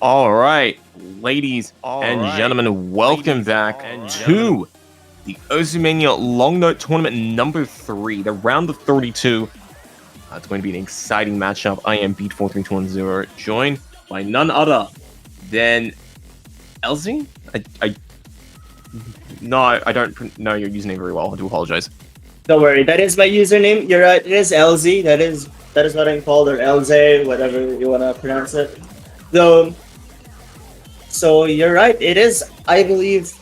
All right, ladies and gentlemen, welcome back to the Ozumania Long Note Tournament number 3, the round of 32. It's going to be an exciting matchup. I am Beat43210, joined by none other than LZ. I don't know your username very well. I do apologize. Don't worry, that is my username. You're right. It is LZ. That is what I'm called, or LZ, whatever you wanna pronounce it. So you're right. It is, I believe.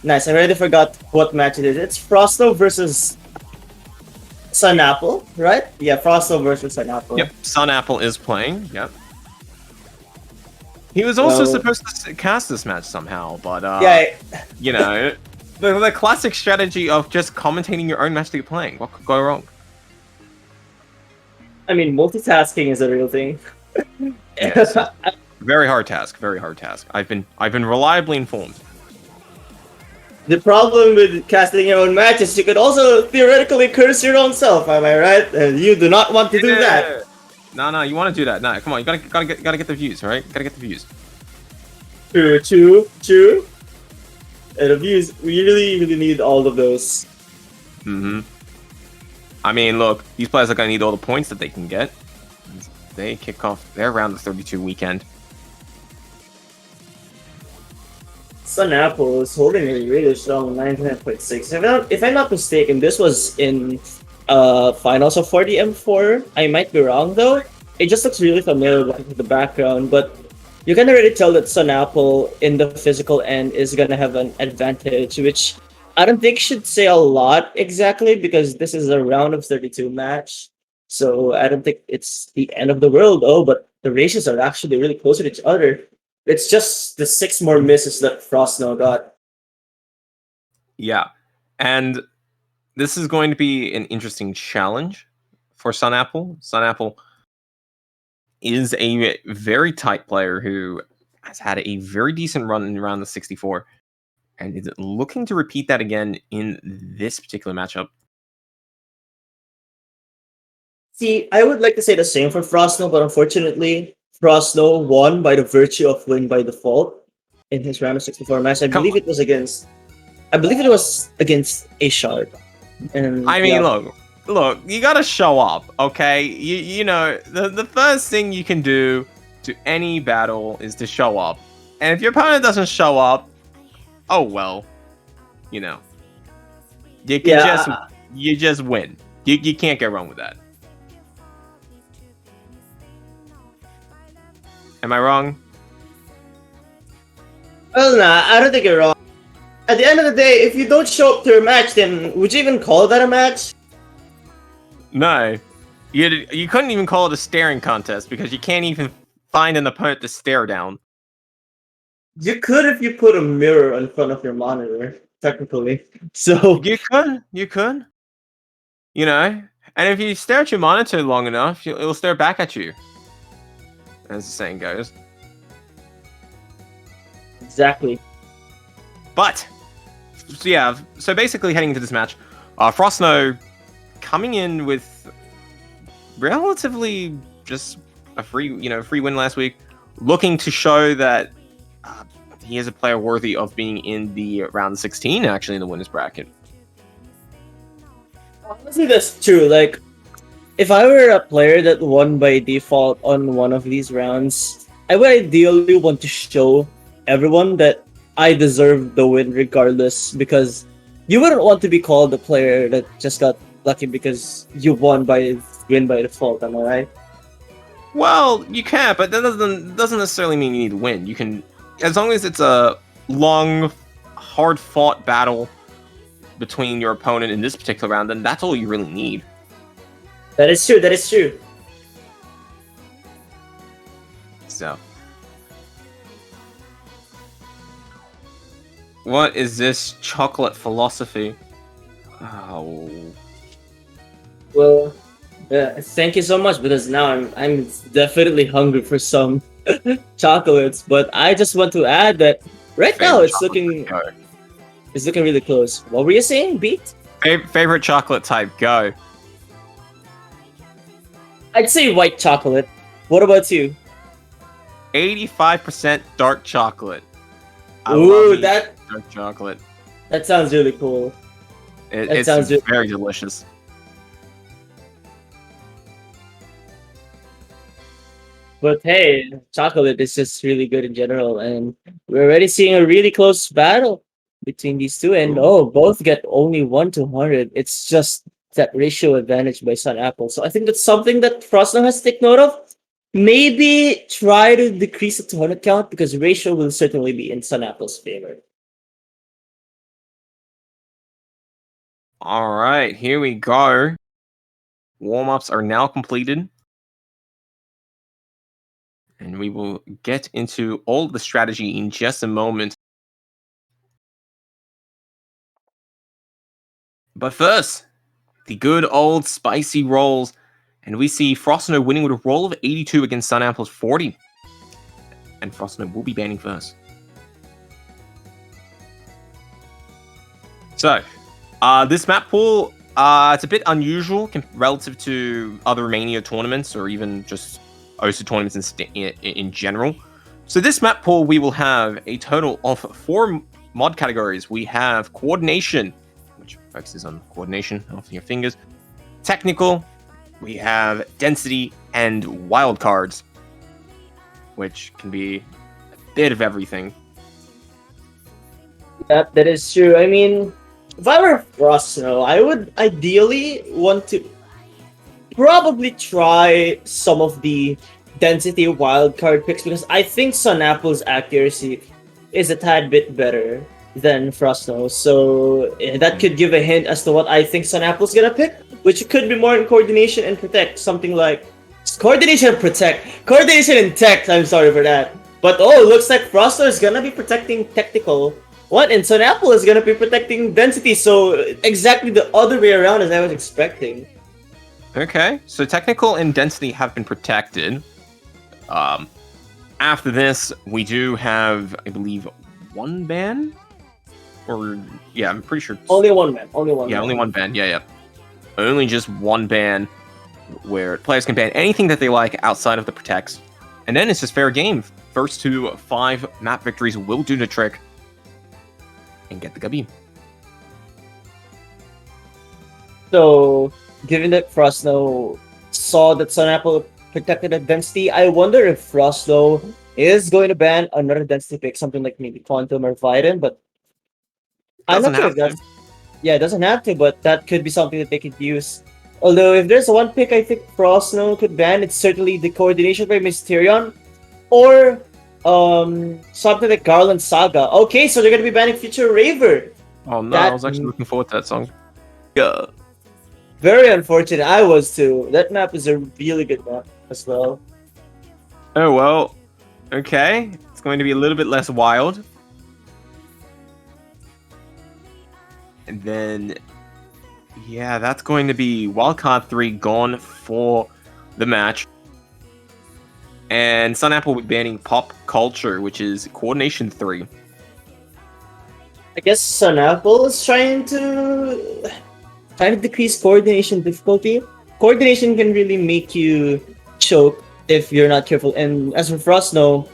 Nice. I already forgot what match it is. It's Frossno versus SunApple, right? Yeah, Frossno versus SunApple. Yep, SunApple is playing. Yep. He was also supposed to cast this match somehow, but yeah, you know, the classic strategy of just commentating your own match that you're playing. What could go wrong? I mean, multitasking is a real thing. Yes. Very hard task. Very hard task. I've been reliably informed. The problem with casting your own matches, you could also theoretically curse your own self. Am I right? And you do not want to do that. No, you want to do that? No, come on, you gotta get the views, right? Gotta get the views. True. And the views, we really need all of those. I mean, look, these players are gonna need all the points that they can get. They kick off their round of 32 weekend. SunApple is holding a really strong 99.6. If I'm not mistaken, this was in finals of 40 M4. I might be wrong though. It just looks really familiar with the background, but you can already tell that SunApple in the physical end is gonna have an advantage, which I don't think should say a lot exactly because this is a round of 32 match. So I don't think it's the end of the world. Oh, but the races are actually really close to each other. It's just the 6 more misses that Frossno got. Yeah, and this is going to be an interesting challenge for SunApple. SunApple is a very tight player who has had a very decent run in around the 64, and is looking to repeat that again in this particular matchup. See, I would like to say the same for Frossno, but unfortunately, Frossno won by the virtue of win by default in his round of 64 match. I believe it was against a Shard. And I mean, look, you gotta show up, okay? You know, the first thing you can do to any battle is to show up. And if your opponent doesn't show up, oh well, you know. You just win. You can't get wrong with that. Am I wrong? Well, nah, I don't think you're wrong. At the end of the day, if you don't show up to a match, then would you even call that a match? No. You couldn't even call it a staring contest because you can't even find an opponent to stare down. You could if you put a mirror in front of your monitor, technically. So You could. You know? And if you stare at your monitor long enough, it'll stare back at you. As the saying goes. Exactly. But, so yeah, so basically heading into this match, Frossno coming in with relatively just a free win last week, looking to show that he is a player worthy of being in the round 16, actually, in the winners bracket. Honestly, that's true. Like, if I were a player that won by default on one of these rounds, I would ideally want to show everyone that I deserve the win regardless, because you wouldn't want to be called the player that just got lucky because you win by default, am I right? Well, you can, but that doesn't necessarily mean you need to win. You can, as long as it's a long, hard-fought battle between your opponent in this particular round, then that's all you really need. That is true. So, what is this chocolate philosophy? Oh. Well, thank you so much, because now I'm definitely hungry for some chocolates. But I just want to add that right now it's looking really close. What were you saying, Beat? Favorite chocolate type, go. I'd say white chocolate. What about you? 85% dark chocolate. I Ooh, love dark chocolate. that sounds really cool. It's sounds really very delicious. But hey, chocolate is just really good in general, and we're already seeing a really close battle between these two. And Ooh. oh, both get only 1 to 100. It's just that ratio advantage by SunApple. So I think that's something that Frossno has to take note of. Maybe try to decrease the 200 count because ratio will certainly be in SunApple's favor. All right, here we go. Warm-ups are now completed. And we will get into all the strategy in just a moment. But first, the good old spicy rolls. And we see Frossno winning with a roll of 82 against SunApple's 40. And Frossno will be banning first. So, this map pool, it's a bit unusual relative to other Mania tournaments or even just OSA tournaments in general. So this map pool, we will have a total of 4 mod categories. We have coordination, which focuses on coordination of your fingers. Technical, we have density, and wildcards, which can be a bit of everything. That is true. I mean, if I were Frossno, I would ideally want to probably try some of the density wildcard picks because I think SunApple's accuracy is a tad bit better than Frossno. So that could give a hint as to what I think SunApple's gonna pick, which could be more in coordination and protect. Something like coordination and protect. Coordination and tech, I'm sorry for that. But oh, looks like Frossno is gonna be protecting technical. What? And SunApple is gonna be protecting density, so exactly the other way around as I was expecting. Okay, so technical and density have been protected. After this, we do have, I believe, 1 ban? Or, yeah, I'm pretty sure. Only one ban. Only one. Yeah, ban. only 1 ban. Yeah. Only just 1 ban where players can ban anything that they like outside of the protects. And then it's just fair game. First to 5 map victories will do the trick and get the W. So, given that Frossno saw that SunApple protected a density, I wonder if Frossno is going to ban another density pick, something like maybe Quantum or Viden, but I'm not Doesn't sure have if that's... to. Yeah, it doesn't have to, but that could be something that they could use. Although, if there's one pick I think Frossno could ban, it's certainly the coordination by Mysterion, or something like Garland Saga. Okay, so they're going to be banning Future Raver. Oh no, That- I was actually looking forward to that song. Yeah. Very unfortunate. I was too. That map is a really good map as well. Oh well. Okay. It's going to be a little bit less wild. And then, yeah, that's going to be Wildcard 3 gone for the match. And SunApple will be banning Pop Culture, which is Coordination 3. I guess SunApple is trying to decrease coordination difficulty. Coordination can really make you choke if you're not careful. And as for Frossno,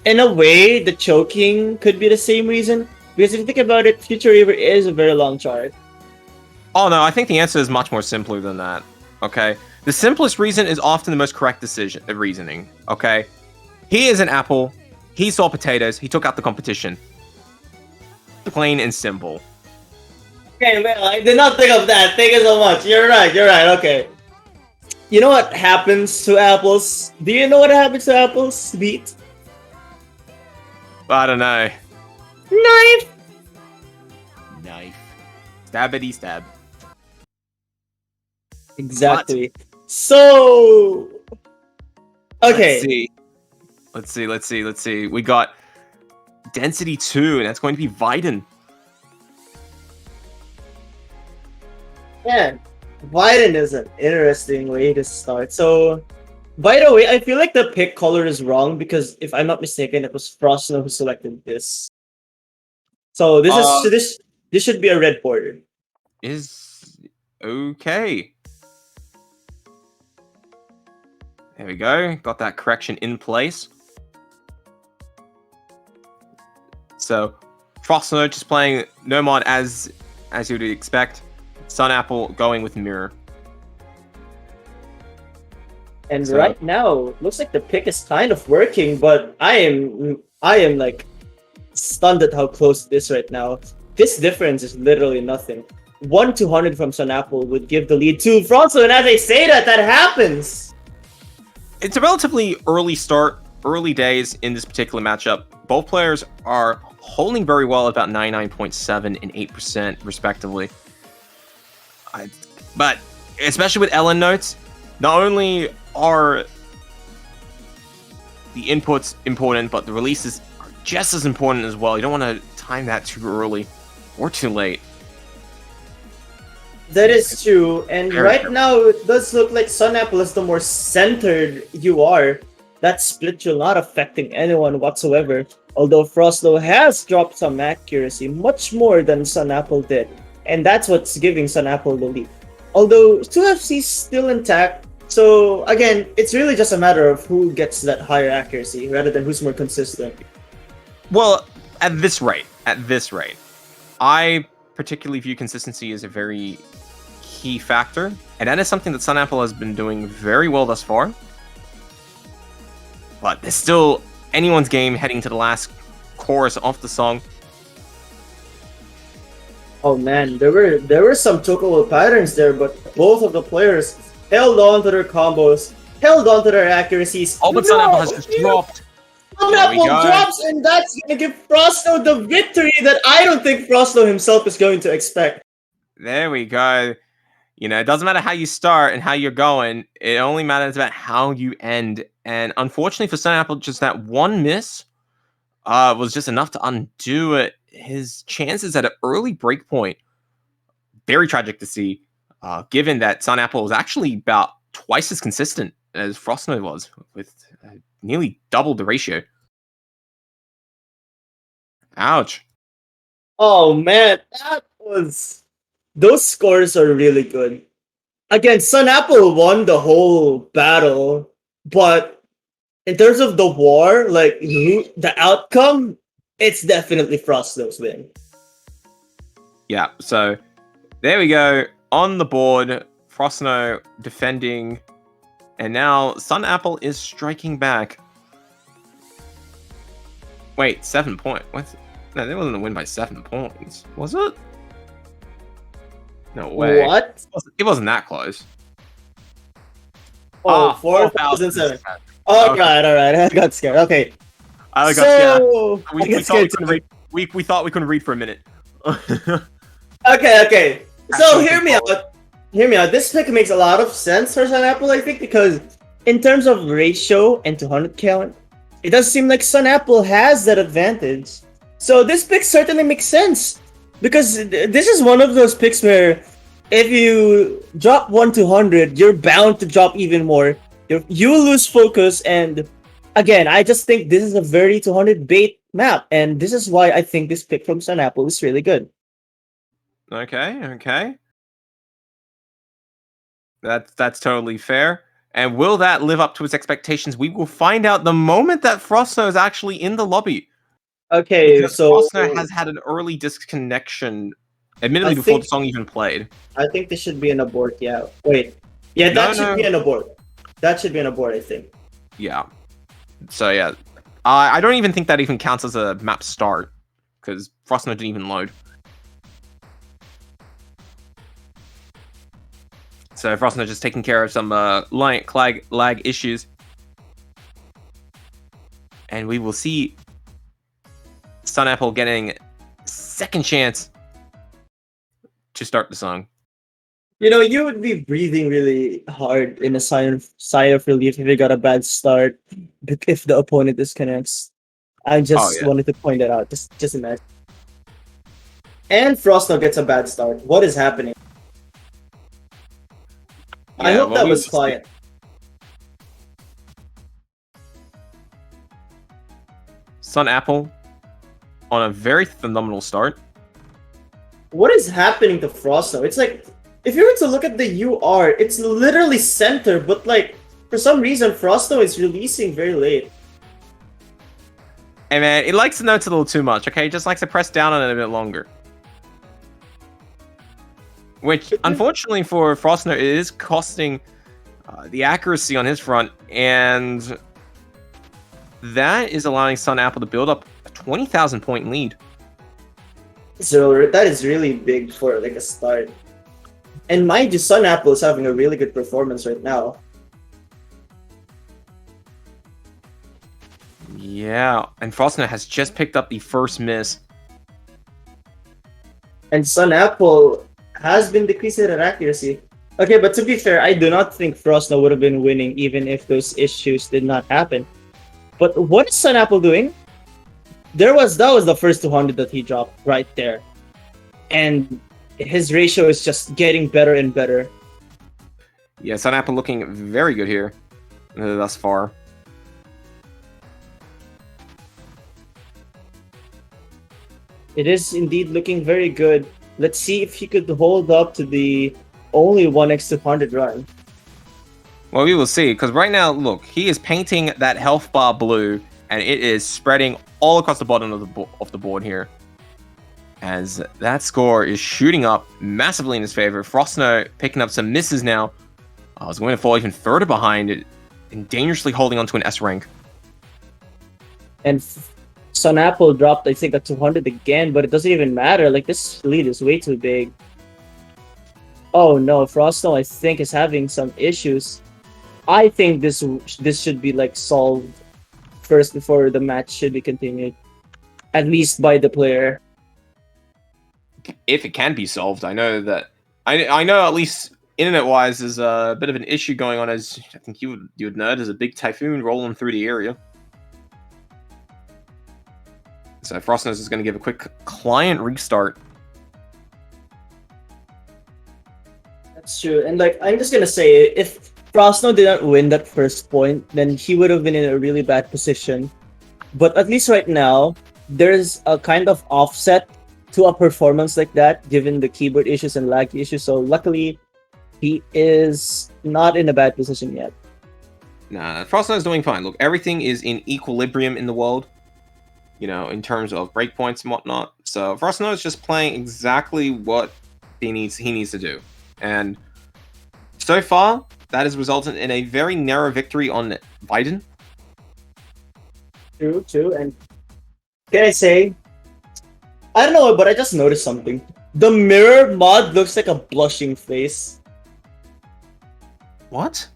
in a way, the choking could be the same reason. Because if you think about it, Future River is a very long chart. Oh no, I think the answer is much more simpler than that. Okay? The simplest reason is often the most correct reasoning. Okay? He is an apple. He saw potatoes. He took out the competition. Plain and simple. Okay, well, I did not think of that. Thank you so much. You're right. Okay. You know what happens to apples? Do you know what happens to apples? Beat? I don't know. Knife! Knife. Stabbity stab. Exactly. So... Okay. Let's see. We got Density 2, and that's going to be Viden. Yeah. Viden is an interesting way to start. So, by the way, I feel like the pick color is wrong because if I'm not mistaken, it was Frossno who selected this. So this should be a red border. Is okay. There we go. Got that correction in place. So Frossno just playing no mod as you would expect. SunApple going with mirror. And right now, looks like the pick is kind of working, but I am like stunned at how close it is right now. This difference is literally nothing. 1-200 from SunApple would give the lead to Frossno, and as I say that happens. It's a relatively early start, early days in this particular matchup. Both players are holding very well at about 99.7 and 8% respectively. But especially with LN notes, not only are the inputs important, but the releases are just as important as well. You don't want to time that too early or too late. That is true, and right now it does look like SunApple is the more centered UR. That split will not affecting anyone whatsoever, although Frossno has dropped some accuracy, much more than SunApple did, and that's what's giving SunApple the lead. Although 2FC is still intact, so again, it's really just a matter of who gets that higher accuracy rather than who's more consistent. Well, at this rate, I particularly view consistency as a very key factor, and that is something that SunApple has been doing very well thus far. But there's still anyone's game heading to the last chorus of the song. Oh man, there were some chokeable patterns there, but both of the players held on to their combos, held on to their accuracies. Oh, but SunApple has just dropped. SunApple drops, and that's going to give Frossno the victory that I don't think Frossno himself is going to expect. There we go. You know, it doesn't matter how you start and how you're going. It only matters about how you end. And unfortunately for SunApple, just that one miss was just enough to undo his chances at an early breakpoint. Very tragic to see, given that SunApple was actually about twice as consistent as Frossno was, with nearly double the ratio. Ouch. Oh man, those scores are really good. Again, SunApple won the whole battle, but in terms of the war, like the outcome, it's definitely Frossno's win. Yeah, so there we go. On the board, Frossno defending, and now SunApple is striking back. Wait, 7 points? What? No, that wasn't a win by 7 points, was it? No way. What? It wasn't that close. Oh, 4,007. Oh, okay. All right. I got scared. Okay. I got scared. We thought we couldn't read for a minute. Okay. So hear me out. This pick makes a lot of sense for SunApple, I think, because in terms of ratio and 200 count, it does seem like SunApple has that advantage. So this pick certainly makes sense, because this is one of those picks where if you drop 1-200, you're bound to drop even more. You will lose focus, and again, I just think this is a very 200 bait map, and this is why I think this pick from SunApple is really good. Okay. That's totally fair. And will that live up to its expectations? We will find out the moment that Frossno is actually in the lobby. Okay, because so Frossno has had an early disconnection, admittedly before the song even played. I think this should be an abort. Yeah. Wait. Yeah, that should be an abort. That should be an abort, I think. Yeah. So yeah, I don't even think that even counts as a map start, because Frossno didn't even load. So Frossno just taking care of some lag issues. And we will see SunApple getting second chance to start the song. You know, you would be breathing really hard in a sigh of relief if you got a bad start, if the opponent disconnects. I just wanted to point that out. Just imagine. And Frossno gets a bad start. What is happening? I hope that was quiet. SunApple on a very phenomenal start. What is happening to Frossno? It's like, if you were to look at the UR, it's literally center, but like, for some reason, Frossno is releasing very late. Hey man, it likes the notes a little too much, okay? It just likes to press down on it a bit longer. Which, unfortunately for Frossno, it is costing the accuracy on his front, and that is allowing SunApple to build up a 20,000 point lead. So that is really big for like a start. And mind you, SunApple is having a really good performance right now. Yeah, and Frossno has just picked up the first miss. And SunApple has been decreasing in accuracy. Okay, but to be fair, I do not think Frossno would have been winning even if those issues did not happen. But what is SunApple doing? That was the first 200 that he dropped right there. And his ratio is just getting better and better. Yeah, SunApple looking very good here thus far. It is indeed looking very good. Let's see if he could hold up to the only 1x200 run. Well, we will see, because right now, look, he is painting that health bar blue, and it is spreading all across the bottom of the board here. As that score is shooting up massively in his favor. Frossno picking up some misses now. I was going to fall even further behind it and dangerously holding onto an S rank. And SunApple dropped, I think, a 200 again, but it doesn't even matter. Like, this lead is way too big. Oh no, Frossno, I think, is having some issues. I think this should be like solved first before the match should be continued, at least by the player. If it can be solved, I know that I know at least internet-wise there's a bit of an issue going on, as I think you would know. There's a big typhoon rolling through the area. So Frossno is going to give a quick client restart. That's true. And like, I'm just gonna say, if Frossno didn't win that first point, then he would have been in a really bad position. But at least right now, there's a kind of offset to a performance like that, given the keyboard issues and lag issues. So luckily, he is not in a bad position yet. Nah, Frossno is doing fine. Look, everything is in equilibrium in the world, you know, in terms of breakpoints and whatnot. So Frossno is just playing exactly what he needs to do. And so far, that has resulted in a very narrow victory on Biden. True. And can I say, I don't know, but I just noticed something. The mirror mod looks like a blushing face. What?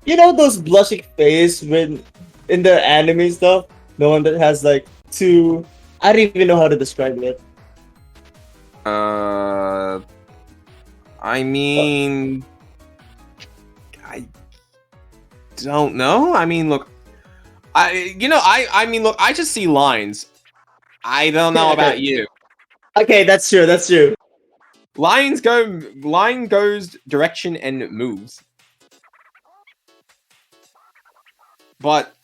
You know those blushing face when in the anime stuff? The one that has like two... I don't even know how to describe it. I mean... I don't know. I mean, look... I mean, look, I just see lines. I don't know about you. Okay, that's true. Line goes direction and moves. But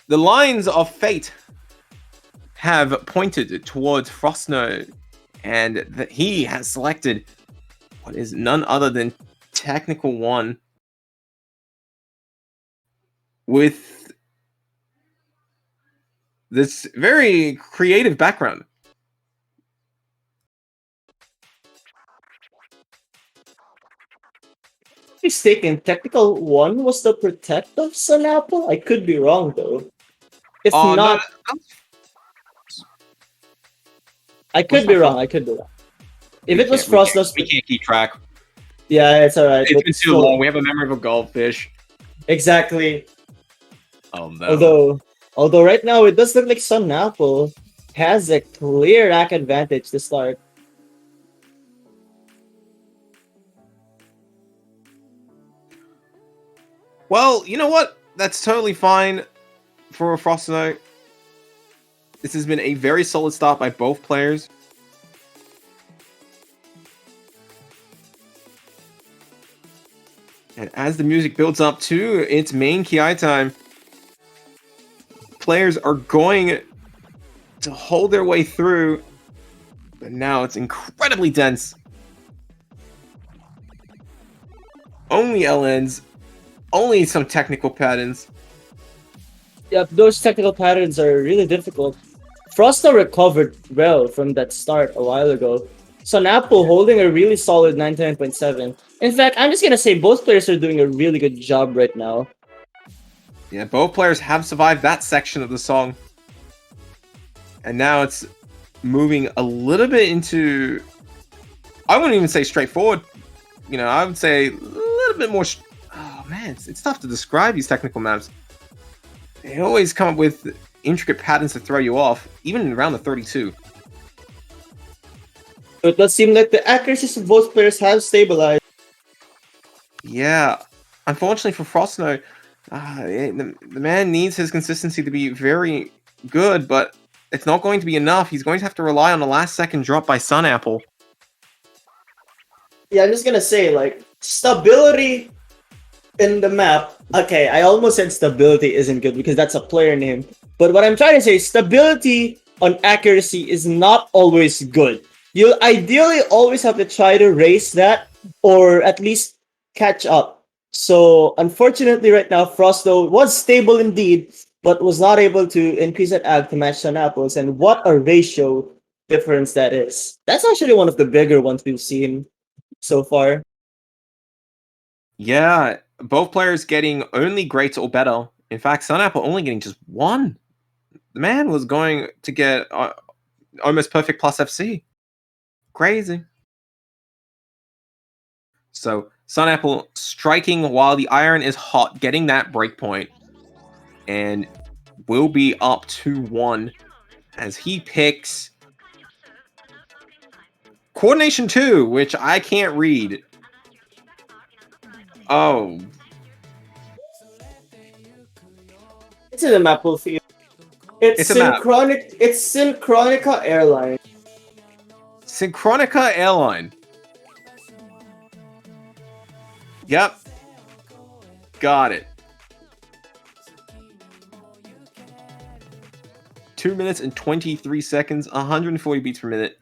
the lines of fate have pointed towards Frossno, and he has selected what is none other than Technical One with this very creative background. Mistaken, Technical One was the protect of SunApple? I could be wrong though. If not, No. I could be wrong. If it was Frossno's, we can't keep track. Yeah, it's alright. It's been too long. We have a memory of a goldfish. Exactly. Oh no. Although right now it does look like SunApple has a clear rack advantage to start. Well, you know what? That's totally fine for Frossno. This has been a very solid start by both players. And as the music builds up to its main KI time, players are going to hold their way through. But now it's incredibly dense. Only LNs, only some technical patterns. Yeah, those technical patterns are really difficult. Frossno recovered well from that start a while ago. SunApple holding a really solid 99.7. In fact, I'm just gonna say both players are doing a really good job right now. Yeah, both players have survived that section of the song. And now it's moving a little bit into, I wouldn't even say straightforward. You know, I would say a little bit more. Oh man, it's tough to describe these technical maps. They always come up with intricate patterns to throw you off, even around the 32. It does seem like the accuracies of both players have stabilized. Yeah, unfortunately for Frossno, the man needs his consistency to be very good, but it's not going to be enough. He's going to have to rely on the last second drop by SunApple. Yeah, I'm just gonna say, like, stability in the map. Okay, I almost said stability isn't good because that's a player name. But what I'm trying to say is stability on accuracy is not always good. You ideally always have to try to raise that or at least catch up. So unfortunately right now Frosto was stable indeed, but was not able to increase that ag to match Sun Apples, and what a ratio difference that is. That's actually one of the bigger ones we've seen so far. Yeah, both players getting only greats or better. In fact, SunApple only getting just one. The man was going to get almost perfect plus FC. Crazy. So SunApple striking while the iron is hot, getting that breakpoint, and will be up 2-1 as he picks Coordination 2, which I can't read. Oh. It's in the Maple field. It's a map. It's Synchronica Airline. Synchronica Airline. Yep. Got it. 2 minutes and 23 seconds, 140 beats per minute.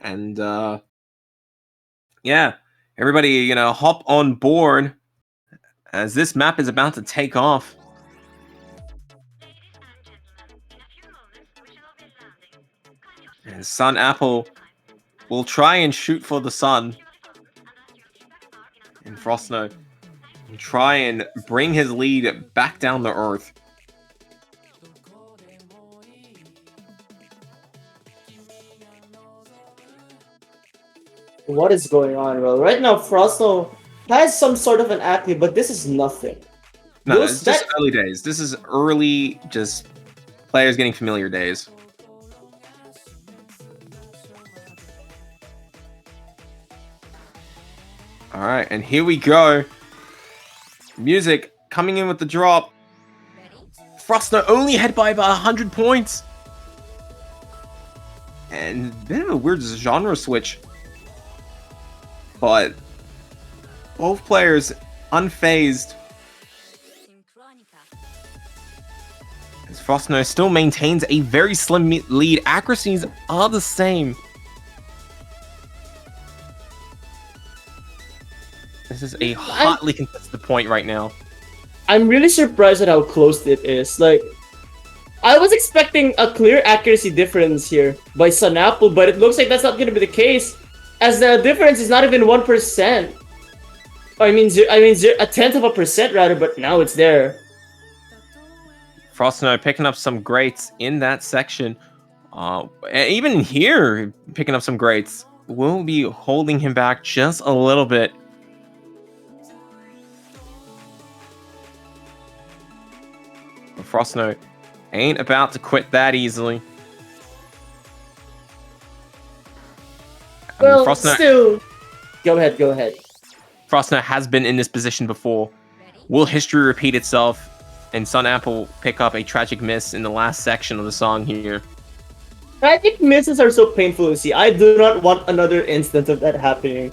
And yeah, everybody, you know, hop on board as this map is about to take off. And SunApple will try and shoot for the sun. And Frossno will try and bring his lead back down to earth. What is going on, bro? Right now, Frosto has some sort of an active, but this is nothing. No, it's just early days. This is early, just players getting familiar days. All right, and here we go. Music coming in with the drop. Frossno only ahead by about 100 points. And a bit of a weird genre switch. But both players unfazed. As Frossno still maintains a very slim lead. Accuracies are the same. This is a hotly contested point right now. I'm really surprised at how close it is. Like, I was expecting a clear accuracy difference here by SunApple, but it looks like that's not going to be the case, as the difference is not even 1%. I mean, a tenth of a percent rather, but now it's there. Frossno picking up some greats in that section. Even here, picking up some greats will be holding him back just a little bit. But Frossno ain't about to quit that easily. Well, Frossno, still... Go ahead. Frossno has been in this position before. Will history repeat itself and SunApple pick up a tragic miss in the last section of the song here? Tragic misses are so painful to see. I do not want another instance of that happening.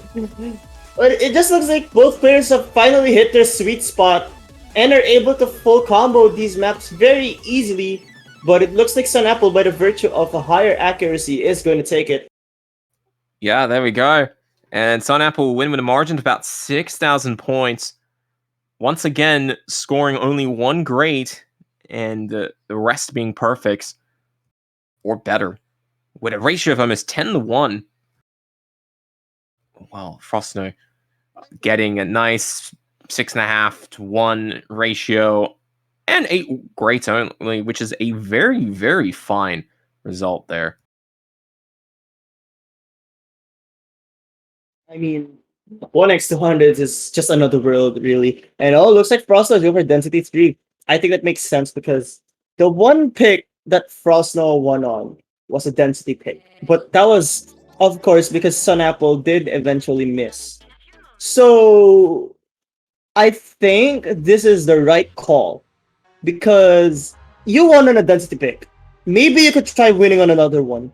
But it just looks like both players have finally hit their sweet spot and are able to full combo these maps very easily. But it looks like SunApple, by the virtue of a higher accuracy, is going to take it. Yeah, there we go. And SunApple will win with a margin of about 6,000 points. Once again, scoring only one great and the rest being perfects or better, with a ratio of almost 10-1. Well, Frossno getting a nice 6.5-1 ratio and 8 greats only, which is a very, very fine result there. I mean, 1x200 is just another world, really. And oh, looks like Frossno is over density 3. I think that makes sense because the one pick that Frossno won on was a density pick. But that was, of course, because SunApple did eventually miss. So I think this is the right call because you won on a density pick. Maybe you could try winning on another one.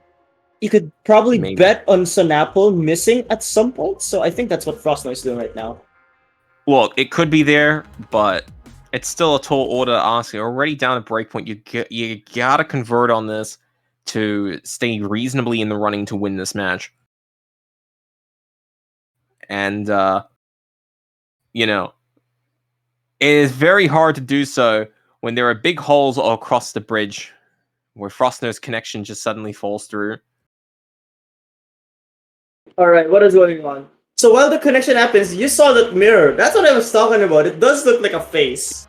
You could probably Maybe. bet on SunApple missing at some point. So I think that's what Frossno is doing right now. Well, it could be there, but it's still a tall order to ask. You're already down at breakpoint. You gotta convert on this to stay reasonably in the running to win this match. And you know, it is very hard to do so when there are big holes all across the bridge where Frossno's connection just suddenly falls through. All right, what is going on? So while the connection happens, you saw that mirror. That's what I was talking about. It does look like a face.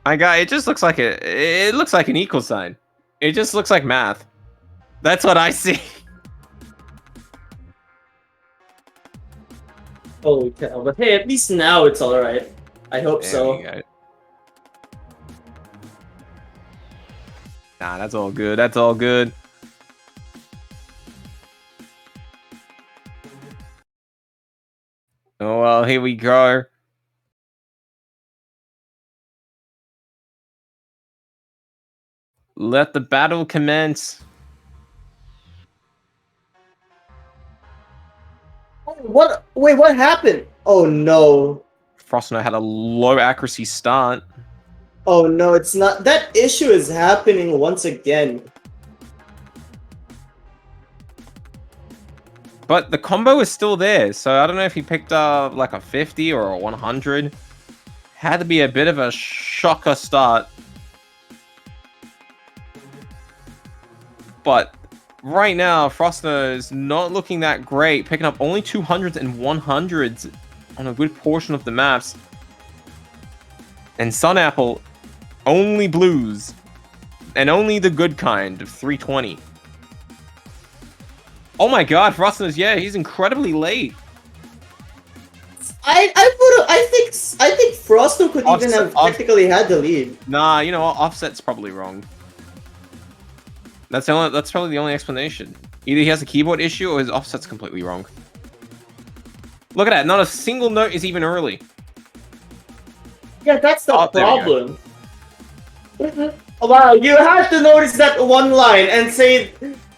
It just looks like it looks like an equal sign. It just looks like math. That's what I see. Holy cow. But hey, at least now it's alright. I hope so. Nah, that's all good. That's all good. Oh, well, here we go. Let the battle commence. What? Wait, what happened? Oh no. Frossno had a low accuracy start. Oh no, it's not. That issue is happening once again. But the combo is still there, so I don't know if he picked up like a 50 or a 100. Had to be a bit of a shocker start. But right now, Frossno is not looking that great, picking up only 200s and 100s on a good portion of the maps. And SunApple, only blues, and only the good kind of 320. Oh my god, Frossno's, yeah, he's incredibly late. I think Frossno could even have technically had the lead. Nah, you know what? Offset's probably wrong. That's probably the only explanation. Either he has a keyboard issue or his offset's completely wrong. Look at that, not a single note is even early. Yeah, that's the problem. Wow, you had to notice that one line and say,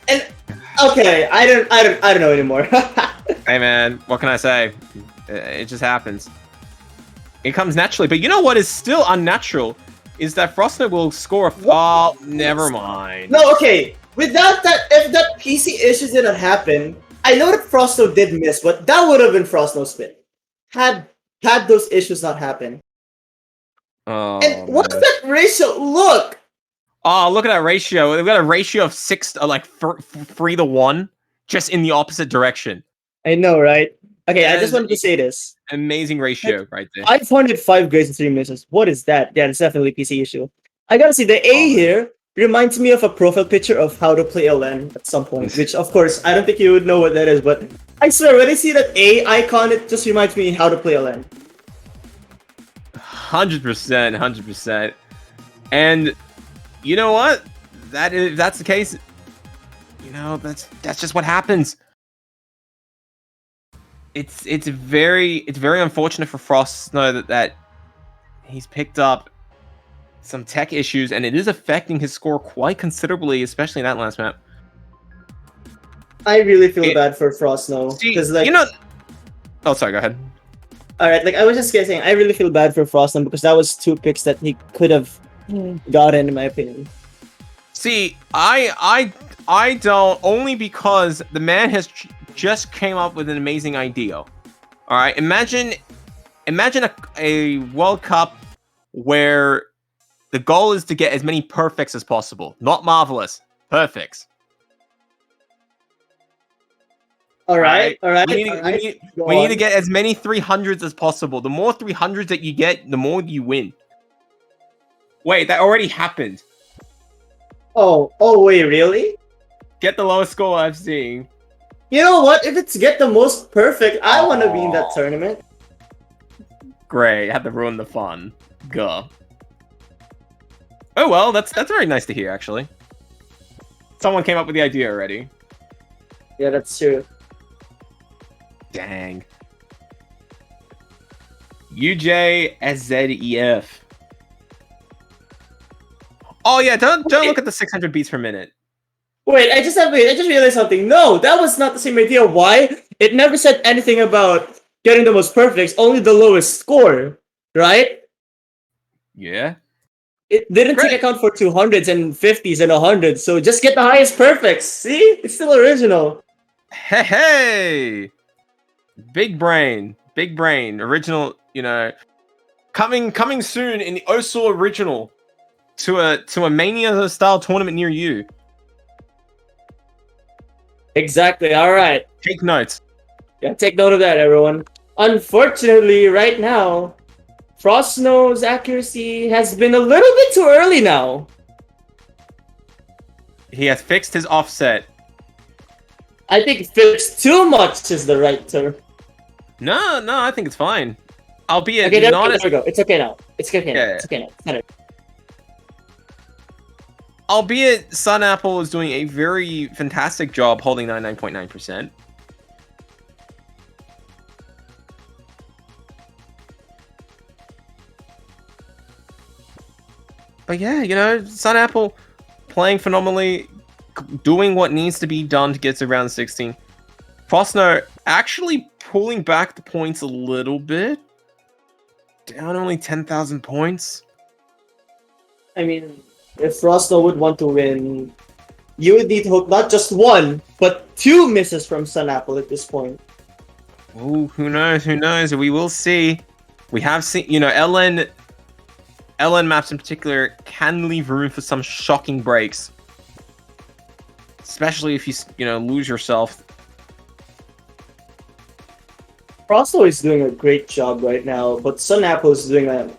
and okay, I don't know anymore. Hey man, what can I say? It just happens. It comes naturally, but you know what is still unnatural is that Frossno will score a. Oh, never mind. No, okay. Without that, if that PC issue didn't happen, I know that Frossno did miss, but that would have been Frostno's spin. Had those issues not happened. Oh, and what's that ratio? Look. Oh, look at that ratio. We've got a ratio of 3-1, just in the opposite direction. I know, right? Okay, I just wanted to say this. Amazing ratio right there. 505 grades and 3 misses. What is that? Yeah, it's definitely a PC issue. I gotta see, the A here reminds me of a profile picture of how to play LN at some point, which, of course, I don't think you would know what that is, but I swear, when I see that A icon, it just reminds me how to play LN. 100%, 100%. And you know what? If that's the case, you know, that's just what happens. It's very unfortunate for Frossno that he's picked up some tech issues, and it is affecting his score quite considerably, especially in that last map. I really feel bad for Frossno because, like, you know. Oh, sorry. Go ahead. All right, like I was just saying, I really feel bad for Frossno because that was 2 picks that he could have gotten, in my opinion. See, I don't, only because the man has just came up with an amazing idea. All right, imagine a World Cup where The goal is to get as many perfects as possible. Not marvelous. Perfects. All right. We need to get as many 300s as possible. The more 300s that you get, the more you win. Wait, that already happened. Oh, wait, really? Get the lowest score I've seen. You know what? If it's get the most perfect, I want to be in that tournament. Great, had to ruin the fun. Gah. Oh well, that's very nice to hear, actually. Someone came up with the idea already. Yeah, that's true. Dang. UJSZEF. Oh yeah, don't look at the 600 beats per minute. Wait, I just realized something. No, that was not the same idea. Why? It never said anything about getting the most perfects, only the lowest score, right? Yeah. It didn't take account for 200s and 50s and 100s, so just get the highest perfects. See? It's still original. Hey! Big brain. Original, coming soon in the OSO original to a Mania style tournament near you. Exactly. All right. Take notes. Yeah, take note of that, everyone. Unfortunately, right now, Frossno's accuracy has been a little bit too early now. He has fixed his offset. I think fixed too much is the right term. No, I think it's fine. Albeit okay, there not we go. It's okay now. It's okay now. Yeah. It's okay now. Albeit SunApple is doing a very fantastic job holding 99.9%. But yeah, SunApple playing phenomenally, doing what needs to be done to get to round 16. Frossno actually pulling back the points a little bit. Down only 10,000 points. I mean, if Frossno would want to win, you would need to hope not just one, but two misses from SunApple at this point. Oh, who knows? We will see. We have seen, LN maps in particular can leave room for some shocking breaks. Especially if you, lose yourself. Frossno is doing a great job right now, but SunApple is doing a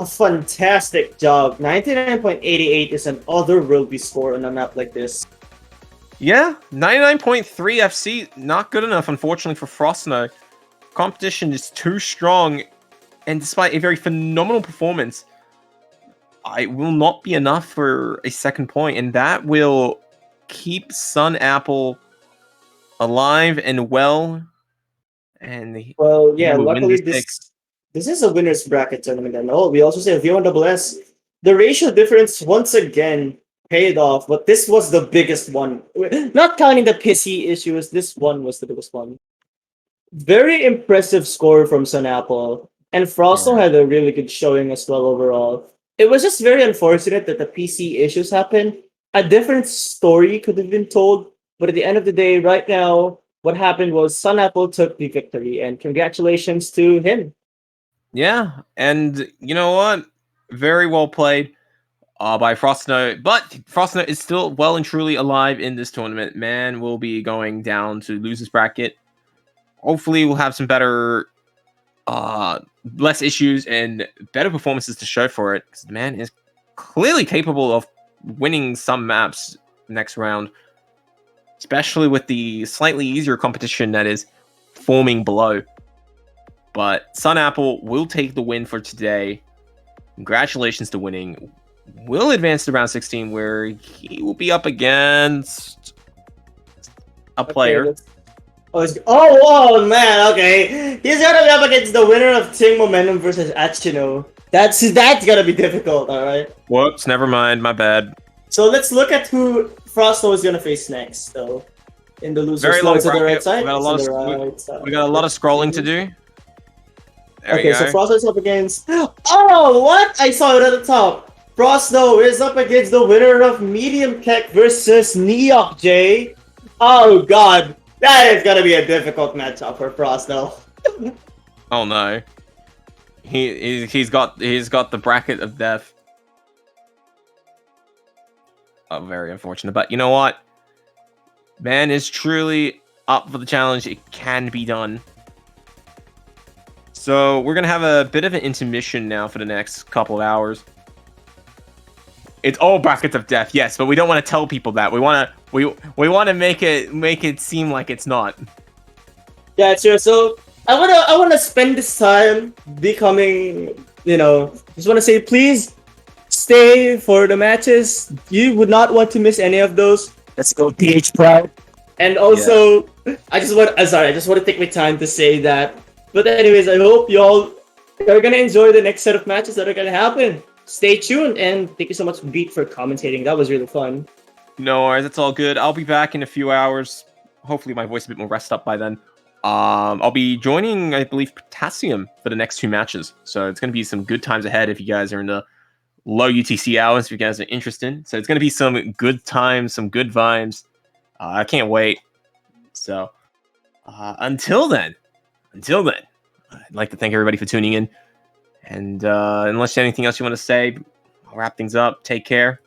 fantastic job. 99.88 is an otherworldly score on a map like this. Yeah, 99.3 FC, not good enough, unfortunately, for Frossno. Competition is too strong, and despite a very phenomenal performance, it will not be enough for a second point, and that will keep SunApple alive and well. And luckily this is a winner's bracket tournament. And we also say V1SS. The ratio difference once again paid off, but this was the biggest one. Not counting the PC issues, this one was the biggest one. Very impressive score from SunApple, and Frossno had a really good showing as well overall. It was just very unfortunate that the PC issues happened. A different story could have been told, but at the end of the day, right now, what happened was SunApple took the victory, and congratulations to him. Yeah, and you know what? Very well played by Frossno, but Frossno is still well and truly alive in this tournament. Man will be going down to losers bracket. Hopefully, we'll have some better, less issues and better performances to show for it, because the man is clearly capable of winning some maps next round, especially with the slightly easier competition that is forming below. But SunApple will take the win for today. Congratulations to winning. Will advance to round 16, where he will be up against a player. Oh man, okay. He's gonna be up against the winner of Team Momentum versus Achino. That's gonna be difficult, alright? Whoops, never mind, my bad. So let's look at who Frossno is gonna face next, though. In the loser's to the right side. We got a lot of scrolling to do. There so Frossno is up against... Oh, what? I saw it at the top. Frossno is up against the winner of Medium Tech versus Neok J. Oh god, that is gonna be a difficult matchup for Frossno. Oh no. He's got the bracket of death. very unfortunate. But you know what? Man is truly up for the challenge. It can be done. So we're gonna have a bit of an intermission now for the next couple of hours. It's all brackets of death, yes, but we don't want to tell people that. We want to make it seem like it's not. Yeah, sure. So I wanna spend this time becoming, just wanna say, please stay for the matches. You would not want to miss any of those. Let's go, TH Proud. And also, I just want to take my time to say that. But anyways, I hope y'all are gonna enjoy the next set of matches that are gonna happen. Stay tuned, and thank you so much, Beat, for commentating. That was really fun. No worries, it's all good. I'll be back in a few hours. Hopefully my voice is a bit more rested up by then. I'll be joining, I believe, Potassium for the next 2 matches. So it's going to be some good times ahead if you guys are in the low UTC hours, if you guys are interested. So it's going to be some good times, some good vibes. I can't wait. So until then, I'd like to thank everybody for tuning in. And unless there's anything else you want to say, I'll wrap things up. Take care.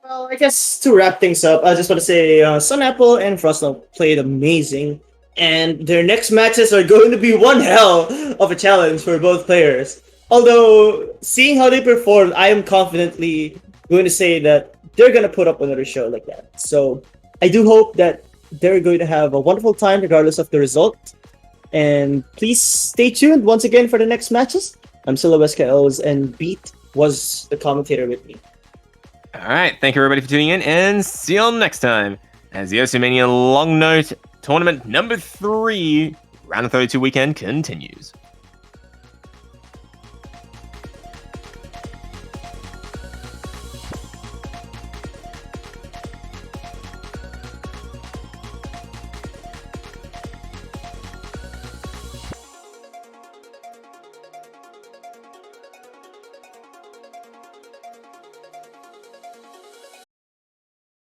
Well, I guess to wrap things up, I just want to say SunApple and Frossno played amazing. And their next matches are going to be one hell of a challenge for both players. Although, seeing how they performed, I am confidently going to say that they're going to put up another show like that. So, I do hope that they're going to have a wonderful time regardless of the result. And please stay tuned once again for the next matches. I'm Silhouette Elves, and Beat was the commentator with me. Alright, thank you everybody for tuning in, and see you all next time as the Mania Long Note Tournament number 3 Round of 32 weekend continues.